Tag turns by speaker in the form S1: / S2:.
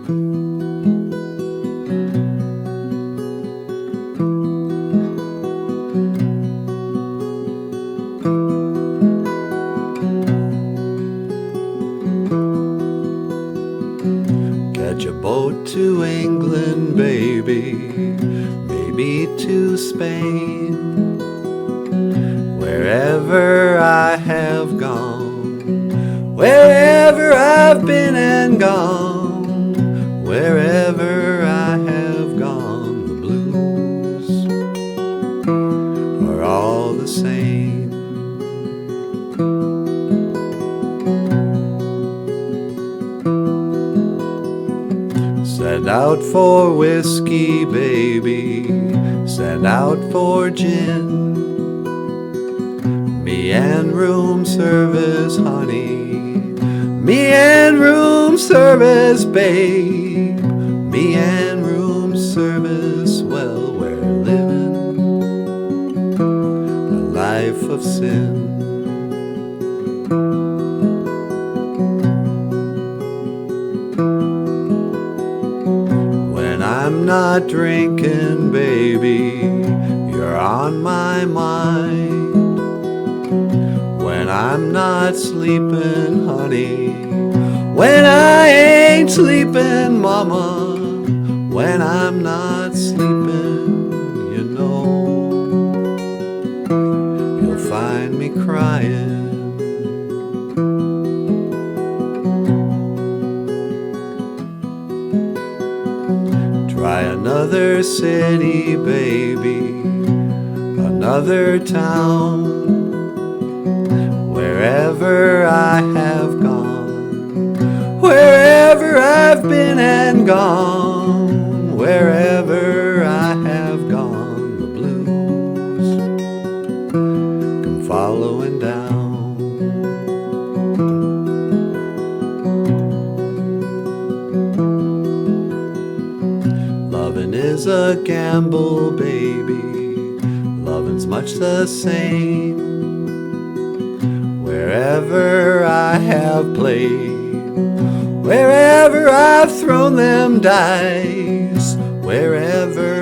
S1: Catch a boat to England, baby, maybe to Spain. Wherever I have gone, wherever I've been and gone, wherever I have gone, the blues are all the same. Set out for whiskey, baby, set out for gin. Me and room service, honey, me and room service, babe, me and room service. Well, we're living a life of sin. When I'm not drinking, baby, you're on my mind. When I'm not sleeping, honey, when I ain't sleeping, mama, when I'm not sleeping, you know, you'll find me crying. Try another city, baby, another town. Wherever I have gone, wherever I've been and gone, wherever I have gone, the blues come following down. Loving is a gamble, baby, loving's much the same. Wherever I have played, wherever I've thrown them dice, wherever